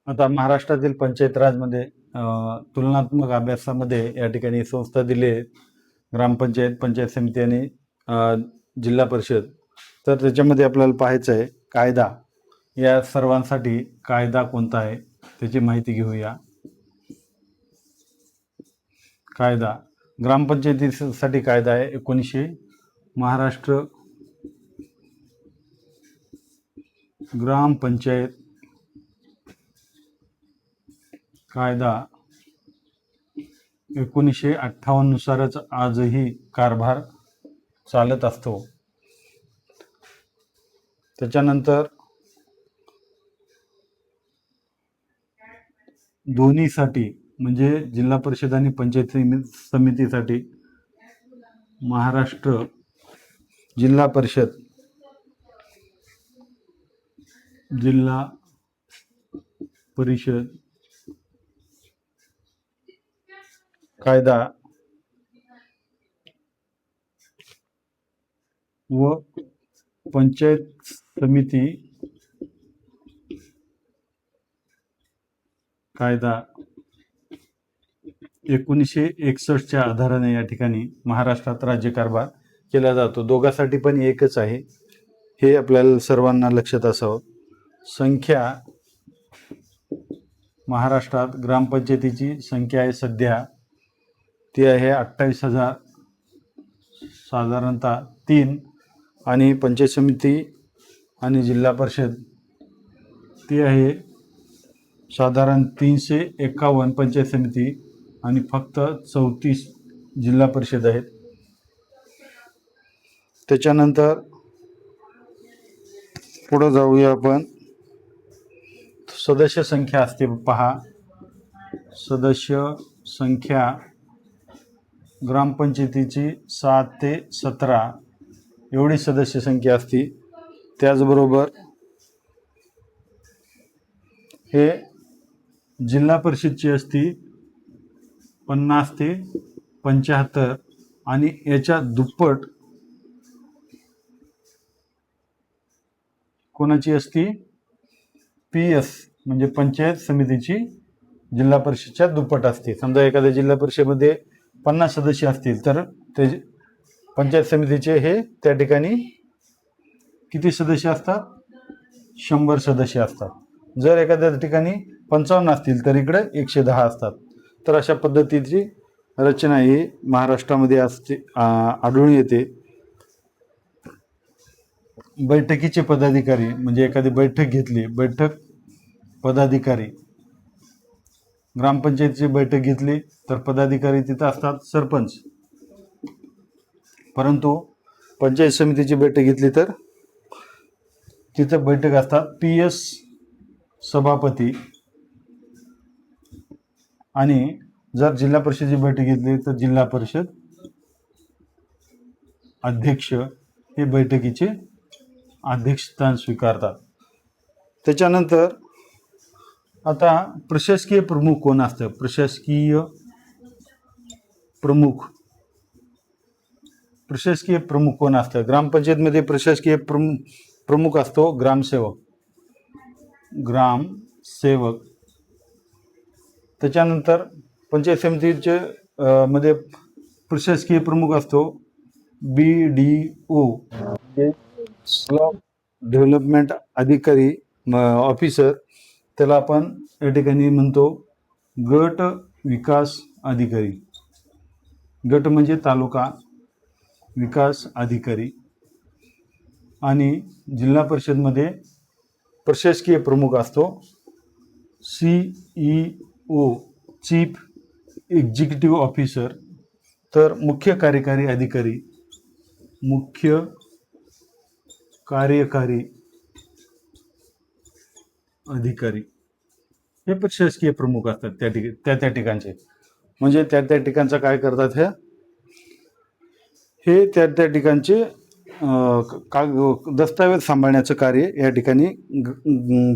आता महाराष्ट्रातील पंचायत राजमध्ये तुलनात्मक अभ्यासामध्ये या ठिकाणी संस्था दिली आहेत, ग्रामपंचायत, पंचायत समिती आणि जिल्हा परिषद. तर त्याच्यामध्ये आपल्याला पाहायचं आहे कायदा. या सर्वांसाठी कायदा कोणता आहे त्याची माहिती घेऊया. कायदा ग्रामपंचायतीसाठी कायदा आहे 1900 महाराष्ट्र ग्रामपंचायत कायदा 1958 नुसारच आजही कारभार चालत असतो. त्याच्यानंतर दोन्हीसाठी म्हणजे जिल्हा परिषद आणि पंचायत समितीसाठी महाराष्ट्र जिल्हा परिषद कायदा व पंचायत समिती कायदा 1961च्या आधाराने या ठिकाणी महाराष्ट्रात राज्यकारभार केला जातो. दोघांसाठी पण एकच आहे, हे आपल्याला सर्वांना लक्षात असावं. संख्या महाराष्ट्रात ग्रामपंचायतीची संख्या आहे सध्या ती आहे 28,000 साधारणतः 3, आणि पंचायत समिती आणि जिल्हा परिषद ती आहे साधारण 351 पंचायत समिती आणि फक्त 34 जिल्हा परिषद आहेत. त्याच्यानंतर पुढे जाऊया आपण. सदस्य संख्या असते पहा. सदस्य संख्या ग्रामपंचायतीची 7 ते 17 एवढी सदस्य संख्या असते. त्याचबरोबर हे जिल्हा परिषदची असती 50 ते 75 आणि याच्या दुप्पट कोणाची असती? PS म्हणजे पंचायत समितीची जिल्हा परिषदच्या दुप्पट असते. समजा एखाद्या जिल्हा परिषदेमध्ये 50 सदस्य असतील तर ते पंचायत समितीचे हे त्या ठिकाणी किती सदस्य असतात? 100 सदस्य असतात. जर एखाद्या ठिकाणी 55 असतील तर इकडे 110 असतात. तर अशा पद्धतीची रचना ही महाराष्ट्रामध्ये असते, आढळून येते. बैठकीचे पदाधिकारी म्हणजे एखादी बैठक घेतली, बैठक पदाधिकारी ग्रामपंचायतीची बैठक घेतली तर पदाधिकारी तिथं असतात सरपंच. परंतु पंचायत समितीची बैठक घेतली तर तिथं बैठक असतात PS सभापती, आणि जर जिल्हा परिषदेची बैठक घेतली तर जिल्हा परिषद अध्यक्ष हे बैठकीचे अध्यक्षस्थान स्वीकारतात. त्याच्यानंतर आता प्रशासकीय प्रमुख कोण असतं? प्रशासकीय प्रमुख कोण असतं? ग्रामपंचायतमध्ये प्रशासकीय प्रमुख असतो ग्रामसेवक. त्याच्यानंतर पंचायत समितीचे मध्ये प्रशासकीय प्रमुख असतो BDO ब्लॉक डेव्हलपमेंट अधिकारी ऑफिसर. त्याला आपण या ठिकाणी म्हणतो गट विकास अधिकारी. गट म्हणजे तालुका विकास अधिकारी. आणि जिल्हा परिषदमध्ये प्रशासकीय प्रमुख असतो CEO चीफ एक्झिक्युटिव्ह ऑफिसर. तर मुख्य कार्यकारी अधिकारी हे प्रशासकीय प्रमुख असतात त्या ठिकाणचे. म्हणजे त्या ठिकाणचं काय करतात हे त्या ठिकाणचे दस्तावेज सांभाळण्याचं कार्य या ठिकाणी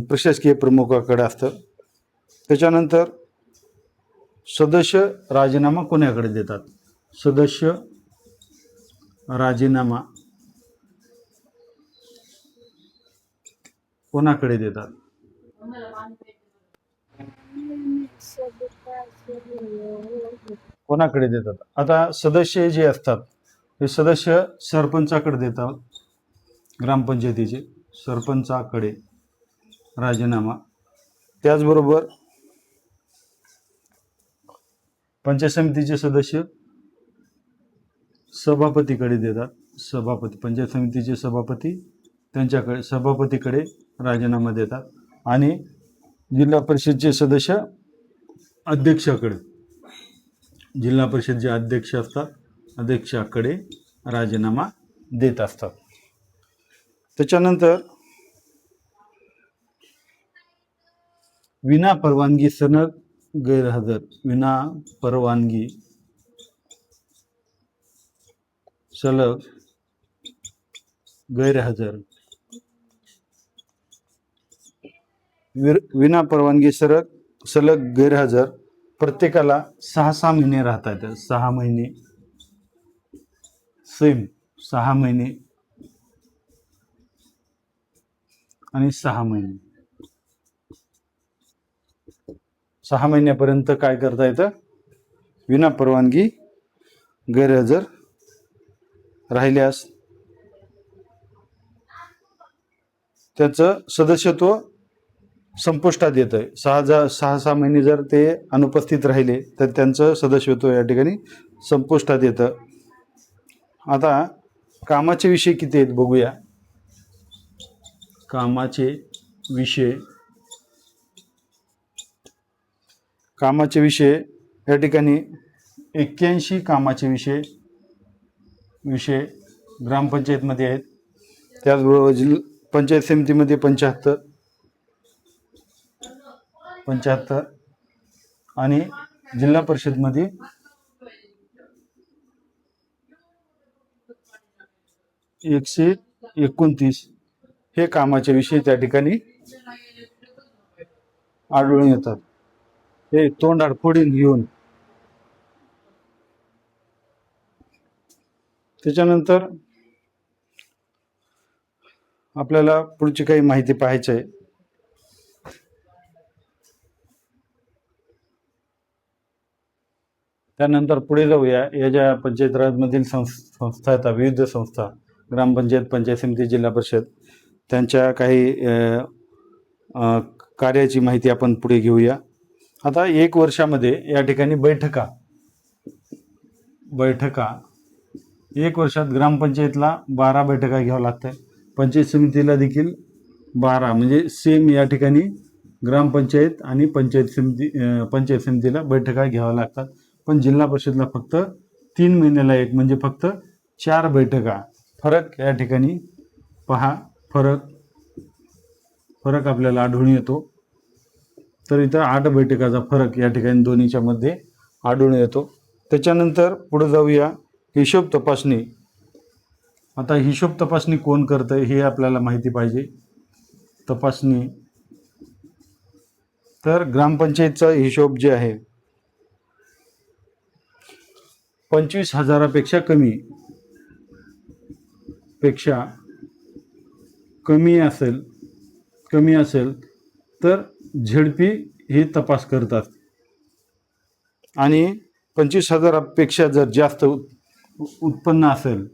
प्रशासकीय प्रमुखाकडे असतं. त्याच्यानंतर सदस्य राजीनामा कोणाकडे देतात? सदस्य राजीनामा कोणाकडे देतात? कोणाकडे देतात? आता सदस्य जे असतात हे सदस्य सरपंचाकडे देतात, ग्रामपंचायतीचे सरपंचाकडे राजीनामा. त्याचबरोबर पंचायत समितीचे सदस्य सभापतीकडे देतात. सभापती, पंचायत समितीचे सभापती त्यांच्याकडे, सभापतीकडे राजीनामा देतात. आणि जिल्हा परिषदचे सदस्य अध्यक्षाकडे, जिल्हा परिषद जे अध्यक्ष असतात अध्यक्षाकडे राजीनामा देत असतात. त्याच्यानंतर विना परवानगी सलग गैरहजर, विना परवानगी सलग गैरहजर, विना परवानगी सलग गैरहजर प्रत्येकाला 6 महिने राहता येतात. 6 महिने, सेम 6 महिने आणि 6 महिने. 6 महिन्यापर्यंत काय करता येतं? विना परवानगी गैरहजर राहिल्यास त्याचं सदस्यत्व संपुष्टात येतं. 6 महिने जर ते अनुपस्थित राहिले तर त्यांचं सदस्यत्व या ठिकाणी संपुष्टात येतं. आता कामाचे विषय किती आहेत बघूया. कामाचे विषय या ठिकाणी 81 कामाचे विषय ग्रामपंचायतमध्ये आहेत. त्याचबरोबर पंचायत समितीमध्ये 75 आणि जिल्हा परिषदमध्ये 129 हे कामाचे विषय त्या ठिकाणी आढळून येतात. हे तोंडात फोडून घेऊन. त्याच्यानंतर आपल्याला पुढची काही माहिती पाहायची आहे. त्यानंतर पुढे जाऊया. या ज्या पंचायत राजमधील संस्था आहेत, विविध संस्था, ग्रामपंचायत, पंचायत समिती, जिल्हा परिषद, त्यांच्या काही कार्याची माहिती आपण पुढे घेऊया. आता 1 वर्षामध्ये या ठिकाणी बैठका 1 वर्षात ग्रामपंचायतला 12 बैठका घ्याव्या लागतात. पंचायत समितीला देखील 12, म्हणजे सेम या ठिकाणी ग्रामपंचायत आणि पंचायत समितीला बैठका घ्याव्या लागतात. पण जिल्हा परिषदला फक्त 3 महिन्याला एक, म्हणजे फक्त 4 बैठका. फरक या ठिकाणी पहा, फरक आपल्याला आढळून येतो. तर इथं 8 बैठकाचा फरक या ठिकाणी दोन्हीच्या मध्ये आढळून येतो. त्याच्यानंतर पुढे जाऊया. हिशोब तपासणी. आता हिशोब तपासणी कोण करतं हे आपल्याला माहिती पाहिजे. तपासणी, तर ग्रामपंचायतचा हिशोब जे आहे 25,000पेक्षा कमी असेल तर झेडपी हे तपास करतात. आणि 25,000पेक्षा जर जास्त उत्पन्न असेल,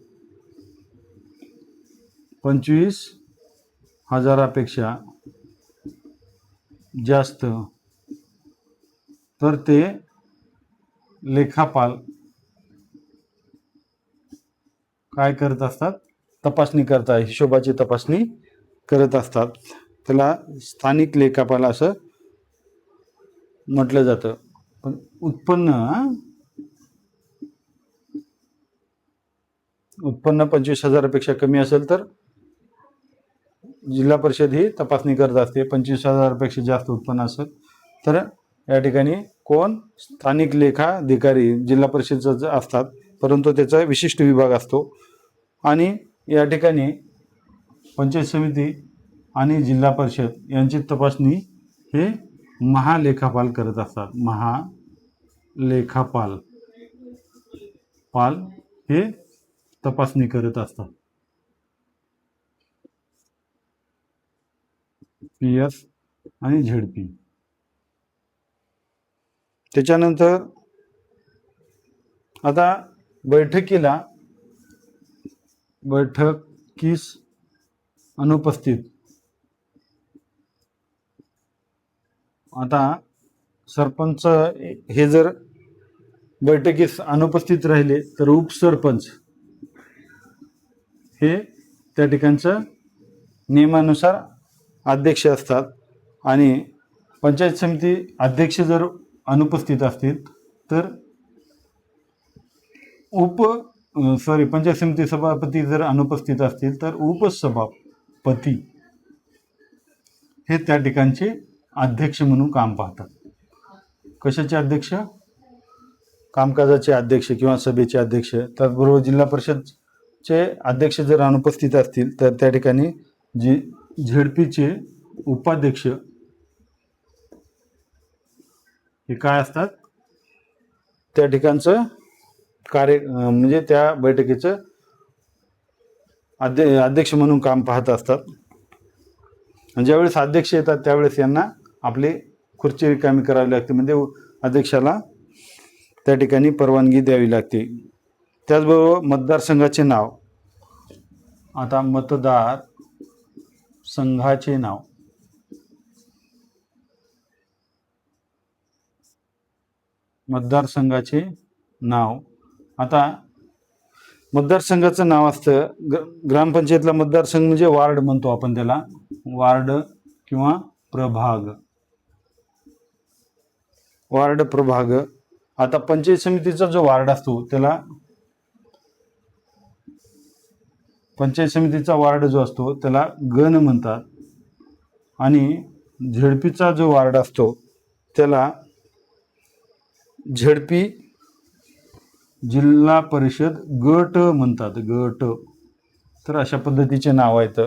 25,000पेक्षा जास्त, तर ते लेखापाल काय करत असतात? तपासणी करतात, हिशोबाची तपासणी करत असतात. त्याला स्थानिक लेखापाल असं म्हटलं जातं. पण उत्पन्न 25,000पेक्षा कमी असेल तर जिल्हा परिषद ही तपासणी करत असते. 25,000पेक्षा जास्त उत्पन्न असेल तर या ठिकाणी कोण? स्थानिक लेखा अधिकारी जिल्हा परिषदेचे असतात, परंतु त्याचा विशिष्ट विभाग असतो. आणि या ठिकाणी पंचायत समिती आणि जिल्हा परिषद यांची तपासणी हे महालेखापाल करत असतात. महालेखापाल हे तपासणी करत असतात. PS आणि झेडपी. त्याच्यानंतर आता बैठकीस अनुपस्थित, आता सरपंच हे जर बैठकीस अनुपस्थित राहिले तर उपसरपंच हे त्या ठिकाणचं नियमानुसार अध्यक्ष असतात. आणि पंचायत समिती अध्यक्ष जर अनुपस्थित असतील तर पंचायत समिती सभापती जर अनुपस्थित असतील तर उपसभापती हे त्या ठिकाणचे अध्यक्ष म्हणून काम पाहतात. कशाचे अध्यक्ष? कामकाजाचे अध्यक्ष किंवा सभेचे अध्यक्ष. त्याचबरोबर जिल्हा परिषदचे अध्यक्ष जर अनुपस्थित असतील तर त्या ठिकाणी झेडपीचे उपाध्यक्ष हे काय असतात? त्या ठिकाणचं कार्य म्हणजे त्या बैठकीचं अध्यक्ष म्हणून काम पाहत असतात. आणि ज्यावेळेस अध्यक्ष येतात त्यावेळेस यांना आपली खुर्ची रिकामी करावी लागते, म्हणजे अध्यक्षाला त्या ठिकाणी परवानगी द्यावी लागते. त्याचबरोबर मतदारसंघाचे नाव. आता मतदार संघाचे नाव. मतदारसंघाचे नाव. आता मतदारसंघाचं नाव असतं, ग्रामपंचायतला मतदारसंघ म्हणजे वार्ड म्हणतो आपण त्याला, वार्ड किंवा प्रभाग. वार्ड प्रभाग. आता पंचायत समितीचा जो वार्ड असतो त्याला, पंचायत समितीचा वार्ड जो असतो त्याला गण म्हणतात. आणि झेडपीचा जो वार्ड असतो त्याला झेडपी जिल्हा परिषद गट म्हणतात, गट. तर अशा पद्धतीचे नाव आहेत.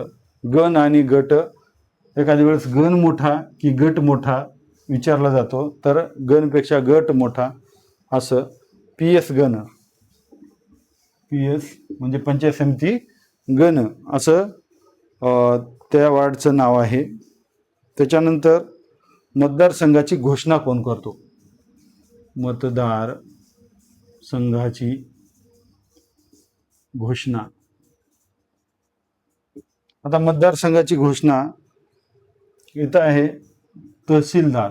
गण आणि गट. एखाद्या वेळेस गण मोठा की गट मोठा विचारला जातो, तर गणपेक्षा गट मोठा असं. PS गण, PS म्हणजे पंचायत समिती गण असं त्या वार्डचं नाव आहे. त्याच्यानंतर मतदारसंघाची घोषणा कोण करतो? मतदार संघाची घोषणा. आता मतदारसंघाची घोषणा इथं आहे तहसीलदार.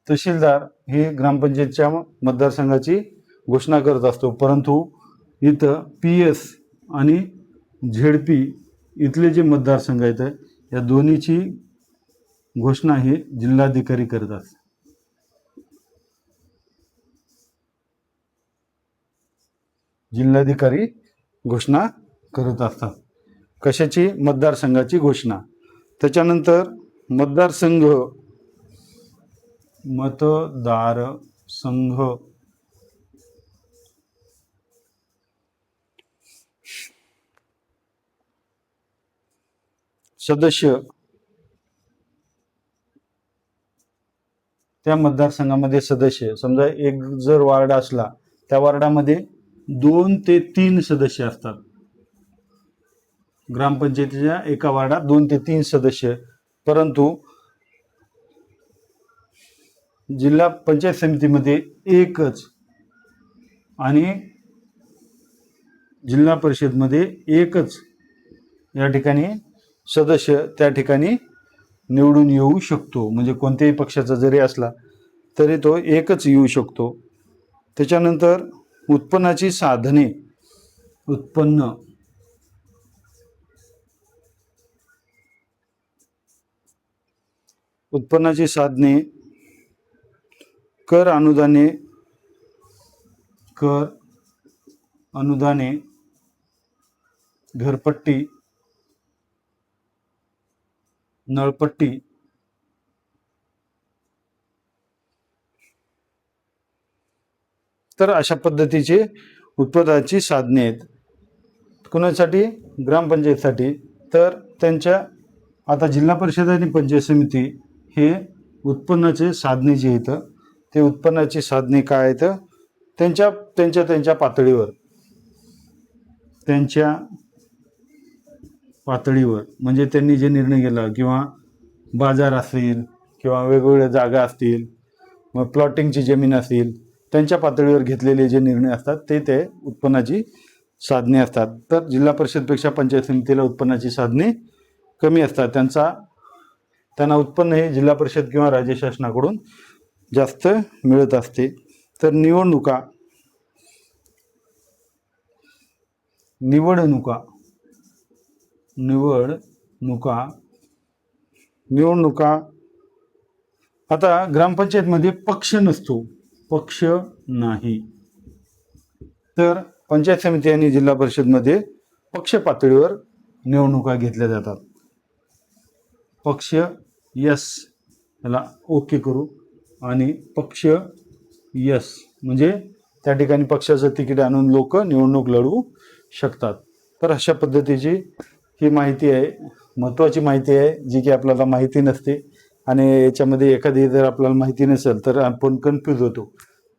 तहसीलदार हे ग्रामपंचायतच्या मतदारसंघाची घोषणा करत असतो, परंतु इथं PS आणि झेडपी इथले जे मतदारसंघ आहेत या दोन्हीची घोषणा हे जिल्हाधिकारी करत असतात. जिल्हाधिकारी घोषणा करत असतात. कशाची? मतदारसंघाची घोषणा. त्याच्यानंतर मतदारसंघ, मतदार संघ. सदस्य. त्या मतदारसंघामध्ये सदस्य, समजा एक जर वार्ड असला त्या वार्डामध्ये 2 ते 3 सदस्य असतात. ग्रामपंचायतीच्या एका वार्डात 2 ते 3 सदस्य. परंतु जिल्हा पंचायत समितीमध्ये एकच आणि जिल्हा परिषदमध्ये एकच या ठिकाणी सदस्य त्या ठिकाणी निवडून येऊ शकतो. म्हणजे कोणत्याही पक्षाचा जरी असला तरी तो एकच येऊ शकतो. त्याच्यानंतर उत्पन्नाची साधने. उत्पन्न. उत्पन्नाची साधने. कर अनुदाने. कर अनुदाने. घरपट्टी. नळपट्टी. तर अशा पद्धतीचे उत्पन्नाची साधने आहेत. कोणासाठी? ग्रामपंचायतीसाठी. तर त्यांच्या आता जिल्हा परिषद आणि पंचायत समिती हे उत्पन्नाचे साधने जे आहेत ते उत्पन्नाची साधने काय आहेत? त्यांच्या पातळीवर, त्यांच्या पातळीवर म्हणजे त्यांनी जे निर्णय घेतला किंवा बाजार असेल किंवा वेगवेगळ्या जागा असतील, मग प्लॉटिंगची जमीन असेल, त्यांच्या पातळीवर घेतलेले जे निर्णय असतात ते उत्पन्नाची साधने असतात. तर जिल्हा परिषदपेक्षा पंचायत समितीला उत्पन्नाची साधने कमी असतात. त्यांना उत्पन्न हे जिल्हा परिषद किंवा राज्य शासनाकडून जास्त मिळत असते. तर निवडणुका आता ग्रामपंचायतमध्ये पक्ष नसतो, पक्ष नाही. तर पंचायत समिती आणि जिल्हा परिषदमध्ये पक्ष पातळीवर निवडणुका घेतल्या जातात. पक्ष यस, याला ओके करू, आणि पक्ष यस म्हणजे त्या ठिकाणी पक्षाचं तिकीट आणून लोक निवडणूक लढवू शकतात. तर अशा पद्धतीची ही माहिती आहे, महत्त्वाची माहिती आहे, जी की आपल्याला माहिती नसते. आणि याच्यामध्ये एखादी जर आपल्याला माहिती नसेल तर आपण कन्फ्यूज होतो.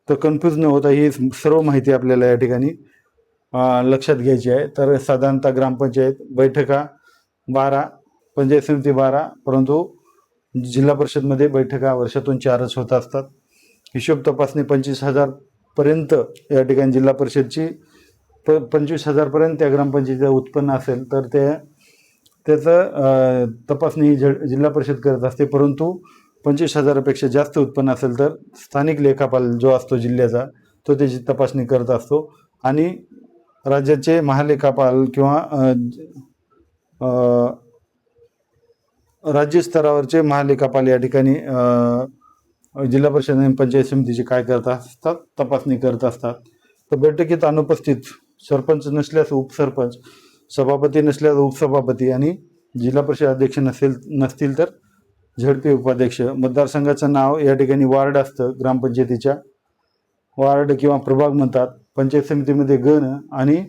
तर कन्फ्यूज न होता ही सर्व माहिती आपल्याला या ठिकाणी लक्षात घ्यायची आहे. तर साधारणतः ग्रामपंचायत बैठका 12, पंचायत समिती 12, परंतु जिल्हा परिषदमध्ये बैठका वर्षातून 4च होत असतात. हिशोब तपासणी 25,000 पर्यंत या ठिकाणी जिल्हा परिषदची 25,000 पर्यंत त्या ग्रामपंचायतीचं उत्पन्न असेल तर त्याचं तपासणी जिल्हा परिषद करत असते. परंतु 25,000पेक्षा जास्त उत्पन्न असेल तर स्थानिक लेखापाल जो असतो जिल्ह्याचा, तो त्याची तपासणी करत असतो. आणि राज्याचे महालेखापाल किंवा राज्य स्तरावरचे महालेखापाल या ठिकाणी जिल्हा परिषद आणि पंचायत समितीची काय करत असतात, तपासणी करत असतात. तर बैठकीत अनुपस्थित सरपंच नसल्यास उपसरपंच, सभापती नसल्यास उपसभापती आणि जिल्हा परिषद अध्यक्ष नसतील तर झडपी उपाध्यक्ष. मतदारसंघाचं नाव या ठिकाणी वार्ड असतं, ग्रामपंचायतीच्या वार्ड किंवा प्रभाग म्हणतात. पंचायत समितीमध्ये गण आणि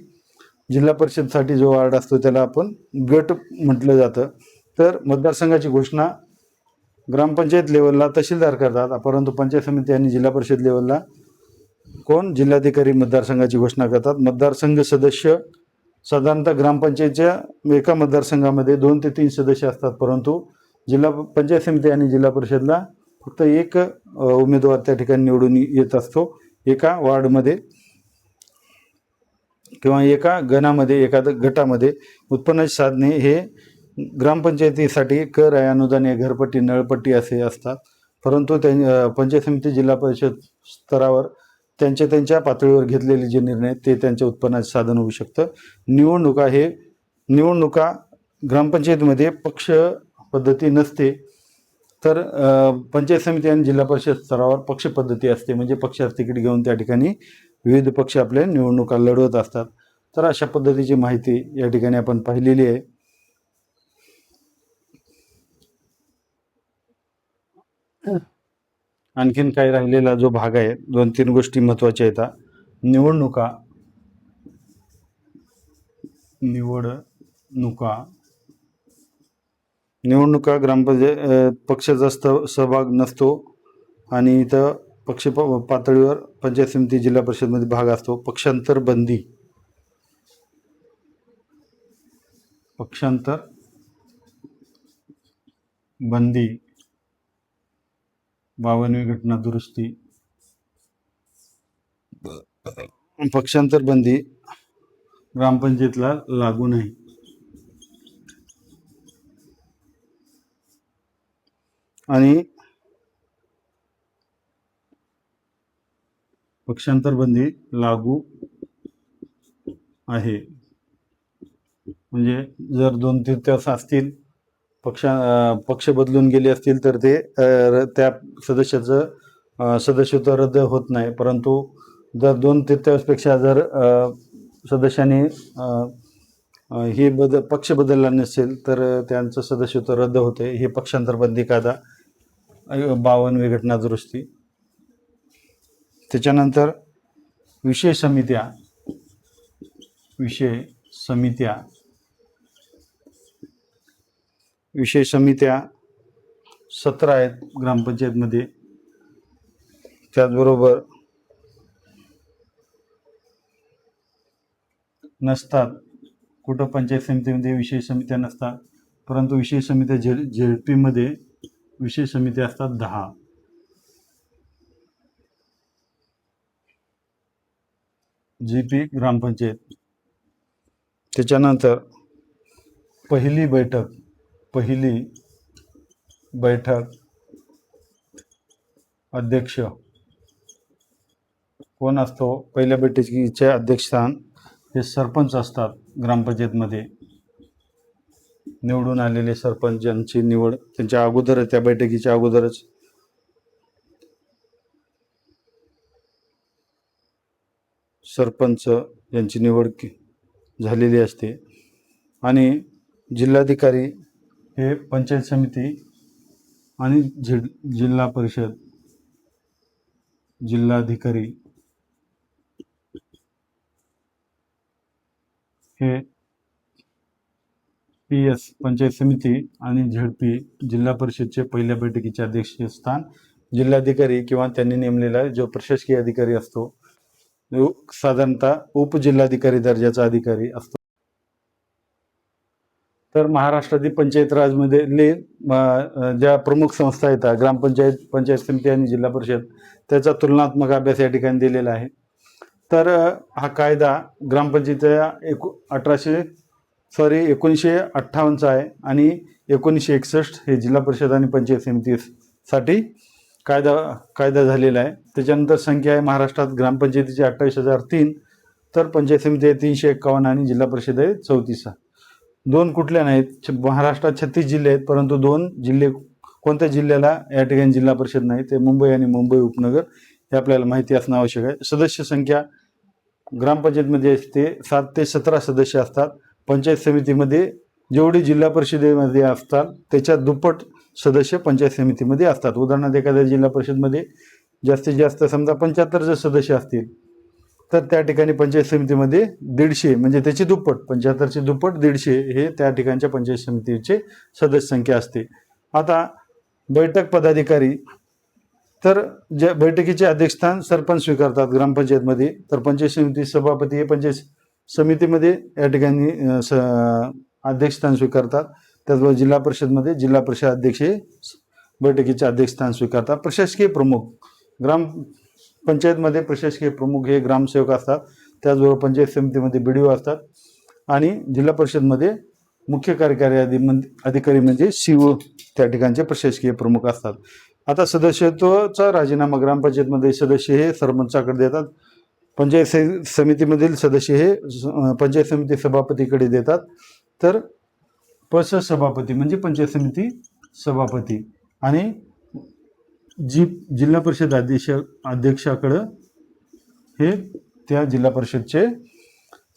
जिल्हा परिषदसाठी जो वार्ड असतो त्याला आपण गट म्हटलं जातं. तर मतदारसंघाची घोषणा ग्रामपंचायत लेवलला तहसीलदार करतात, परंतु पंचायत समिती आणि जिल्हा परिषद लेवलला जिल्हाधिकारी मतदारसंघाची घोषणा करतात. मतदारसंघ सदस्य साधारणतः ग्रामपंचायतच्या एका मतदारसंघामध्ये 2 ते 3 सदस्य असतात, परंतु पंचायत समिती आणि जिल्हा परिषदला फक्त एक उमेदवार त्या ठिकाणी निवडून येत असतो, एका वार्डमध्ये किंवा एका गणामध्ये, एखाद्या गटामध्ये. उत्पन्नाची साधने हे ग्रामपंचायतीसाठी कर आहे, अनुदान आहे, घरपट्टी, नळपट्टी असे असतात, परंतु पंचायत समिती जिल्हा परिषद स्तरावर त्यांच्या पातळीवर घेतलेले जे निर्णय ते त्यांच्या उत्पन्नाचे साधन होऊ शकतं. निवडणुका ग्रामपंचायतीमध्ये पक्ष पद्धती नसते, तर पंचायत समिती आणि जिल्हा परिषद स्तरावर पक्ष पद्धती असते. म्हणजे पक्षाचं तिकीट घेऊन त्या ठिकाणी विविध पक्ष आपल्या निवडणुका लढवत असतात. तर अशा पद्धतीची माहिती या ठिकाणी आपण पाहिलेली आहे. आणखीन काही राहिलेला जो भाग आहे, 2-3 गोष्टी महत्त्वाच्या आहेत. निवडणुका ग्रामपंचायत पक्षाचा सहभाग नसतो आणि इथं पक्ष पातळीवर पंचायत समिती जिल्हा परिषदमध्ये भाग असतो. पक्षांतर बंदी 52वी घटना दुरुस्ती. पक्षांतर बंदी ग्रामपंचायतला लागू नाही. आणि पक्षांतर बंदी लागू आहे म्हणजे जर 2/3 असतील, पक्ष बदलून गेले असतील तर ते त्या सदस्याचं सदस्यत्व रद्द होत नाही. परंतु जर 2/3पेक्षा जर सदस्यांनी पक्ष बदलला नसेल तर त्यांचं सदस्यत्व रद्द होते. हे पक्षांतर बंदी कायदा 52वी घटना दुरुस्ती. त्याच्यानंतर विषय समित्या 17 आहेत ग्रामपंचायतमध्ये. त्याचबरोबर नसतात, कुठं पंचायत समितीमध्ये विषय समित्या नसतात, परंतु विषय समित्या झेडपीमध्ये विशेष समिती असतात 10. GP ग्रामपंचायत. त्याच्यानंतर पहिली बैठक अध्यक्ष कोण असतो? पहिल्या बैठकीचे अध्यक्षस्थान हे सरपंच असतात ग्रामपंचायतमध्ये. निवडून आलेले सरपंच ज्यांची निवड त्यांच्या अगोदरच, त्या बैठकीच्या अगोदरच सरपंच यांची निवड झालेली असते. आणि जिल्हाधिकारी हे पंचायत समिती आणि जिल्हा परिषद जिल्हाधिकारी हे PS पंचायत समिती आणि ZP जिल्हा परिषदचे पहिल्या बैठकीचे अध्यक्षस्थान जिल्हाधिकारी किंवा त्यांनी नेमलेला जो प्रशासकीय अधिकारी असतो, साधारणतः उपजिल्हाधिकारी दर्जाचा अधिकारी असतो. तर महाराष्ट्रातील पंचायत राजमध्ये ज्या प्रमुख संस्था येतात, ग्रामपंचायत, पंचायत समिती आणि जिल्हा परिषद, त्याचा तुलनात्मक अभ्यास या ठिकाणी दिलेला आहे. तर हा कायदा ग्रामपंचायतीच्या 1958चा आहे आणि 1961 हे जिल्हा परिषद आणि पंचायत समितीसाठी कायदा झालेला आहे. त्याच्यानंतर संख्या आहे महाराष्ट्रात ग्रामपंचायतीची 28,003, तर पंचायत समिती आहे 351 आणि जिल्हा परिषद आहे 34. 2 कुठल्या नाहीत? महाराष्ट्रात 36 जिल्हे आहेत, परंतु 2 जिल्हे, कोणत्या जिल्ह्याला या ठिकाणी जिल्हा परिषद नाही, ते मुंबई आणि मुंबई उपनगर, हे आपल्याला माहिती असणं आवश्यक आहे. सदस्य संख्या ग्रामपंचायतमध्ये असते 7 ते 17 सदस्य असतात. पंचायत समितीमध्ये जेवढी जिल्हा परिषदेमध्ये असतात त्याच्या दुप्पट सदस्य पंचायत समितीमध्ये असतात. उदाहरणार्थ, एखाद्या जिल्हा परिषदमध्ये जास्तीत जास्त समजा 75 जर सदस्य असतील, तर त्या ठिकाणी पंचायत समितीमध्ये 150 म्हणजे त्याची दुप्पट, 75ची दुप्पट 150 हे त्या ठिकाणच्या पंचायत समितीचे सदस्य संख्या असते. आता बैठक पदाधिकारी, तर ज्या बैठकीचे अध्यक्षस्थान सरपंच स्वीकारतात ग्रामपंचायतमध्ये, तर पंचायत समिती सभापती हे पंचायत समितीमध्ये या ठिकाणी अध्यक्षस्थान स्वीकारतात. त्याचबरोबर जिल्हा परिषदमध्ये जिल्हा परिषद अध्यक्ष हे बैठकीचे अध्यक्षस्थान स्वीकारतात. प्रशासकीय प्रमुख, ग्रामपंचायतमध्ये प्रशासकीय प्रमुख हे ग्रामसेवक असतात. त्याचबरोबर पंचायत समितीमध्ये BDO असतात आणि जिल्हा परिषदमध्ये मुख्य कार्यकारी अधिकारी म्हणजे CO त्या ठिकाणचे प्रशासकीय प्रमुख असतात. आता सदस्यत्वाचा राजीनामा ग्रामपंचायतमध्ये सदस्य हे सरपंचाकडे देतात. पंचायत समितीमधील सदस्य हे पंचायत समिती सभापतीकडे देतात. तर सभापती म्हणजे पंचायत समिती सभापती आणि जिल्हा परिषद अध्यक्षाकडं हे त्या जिल्हा परिषदचे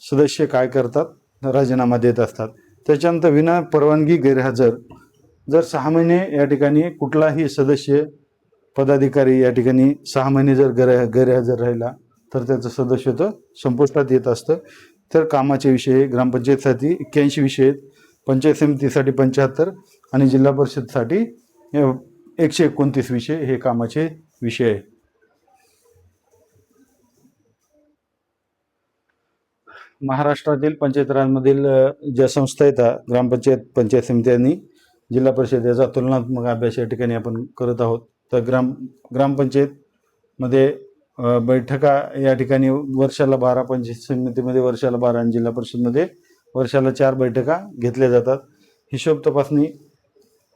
सदस्य काय करतात? राजीनामा देत असतात. त्याच्यानंतर विना परवानगी गैरहजर, जर 6 महिने या ठिकाणी कुठलाही सदस्य पदाधिकारी या ठिकाणी 6 महिने जर गैरहजर राहिला तर त्याचं सदस्यत्व संपुष्टात येत असतं. तर कामाचे विषय ग्रामपंचायतीसाठी 81 विषय आहेत, पंचायत समितीसाठी 75 आणि जिल्हा परिषदसाठी 129 विषय हे कामाचे विषय आहे. महाराष्ट्रातील पंचायत राजमधील ज्या संस्था येतात, ग्रामपंचायत, पंचायत समिती आणि जिल्हा परिषद, याचा तुलनात्मक अभ्यास या ठिकाणी आपण करत आहोत. तर ग्रामपंचायतमध्ये बैठका या ठिकाणी वर्षाला 12, पंचायत समितीमध्ये वर्षाला 12 आणि जिल्हा परिषदमध्ये वर्षाला 4 बैठका घेतल्या जातात. हिशोब तपासणी,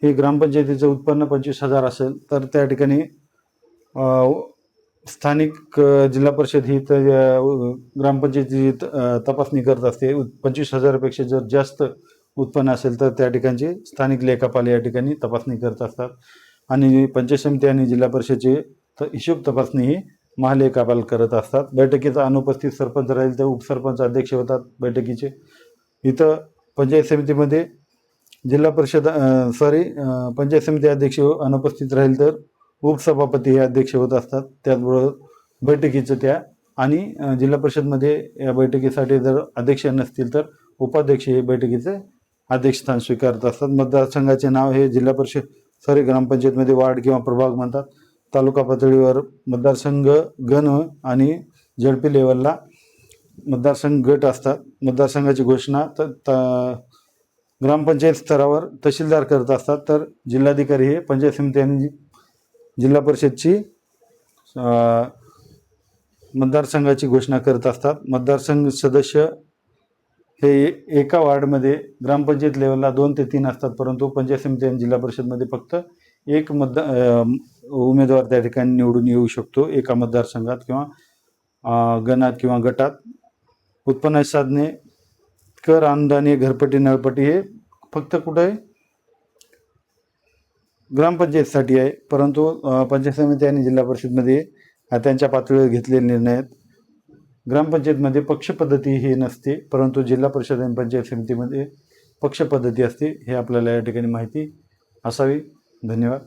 हे ग्रामपंचायतीचं उत्पन्न 25,000 असेल तर त्या ठिकाणी स्थानिक जिल्हा परिषद ही ग्रामपंचायतीची तपासणी करत असते. 25,000पेक्षा जर जास्त उत्पन्न असेल तर त्या ठिकाणचे स्थानिक लेखापाल या ठिकाणी तपासणी करत असतात. आणि पंचायत समिती आणि जिल्हा परिषदेची हिशोब तपासणी ही महालेखापाल करत असतात. बैठकीचा अनुपस्थित सरपंच राहील तर उपसरपंच अध्यक्ष होतात बैठकीचे. इथं पंचायत समितीमध्ये पंचायत समिती अध्यक्ष अनुपस्थित राहील तर उपसभापती हे अध्यक्ष होत असतात. त्याचबरोबर बैठकीचं त्या आणि जिल्हा परिषदमध्ये या बैठकीसाठी जर अध्यक्ष नसतील तर उपाध्यक्ष हे बैठकीचे अध्यक्षस्थान स्वीकारत असतात. मतदारसंघाचे नाव हे जिल्हा परिषद ग्रामपंचायतमध्ये वार्ड किंवा प्रभाग म्हणतात. तालुका पातळीवर मतदारसंघ गण आणि ZP लेवलला मतदारसंघ गट असतात. मतदारसंघाची घोषणा ग्रामपंचायत स्तरावर तहसीलदार करत असतात, तर जिल्हाधिकारी हे पंचायत समिती आणि जिल्हा परिषदची मतदारसंघाची घोषणा करत असतात. मतदारसंघ सदस्य हे एका वार्डमध्ये ग्रामपंचायत लेवलला 2 ते 3 असतात, परंतु पंचायत समिती आणि जिल्हा परिषदमध्ये फक्त एक उमेदवार त्या ठिकाणी निवडून येऊ शकतो एका मतदारसंघात किंवा गणात किंवा गटात. उत्पन्न साधने, कर, अनुदाने, घरपट्टी, नळपट्टी हे फक्त कुठे ग्रामपंचायतीसाठी आहे, परंतु पंचायत समिती आणि जिल्हा परिषदमध्ये त्यांच्या पातळीवर घेतलेले निर्णय आहेत. ग्रामपंचायतमध्ये पक्ष पद्धती ही नसते, परंतु जिल्हा परिषद आणि पंचायत समितीमध्ये पक्ष पद्धती असते. हे आपल्याला या ठिकाणी माहिती असावी. धन्यवाद.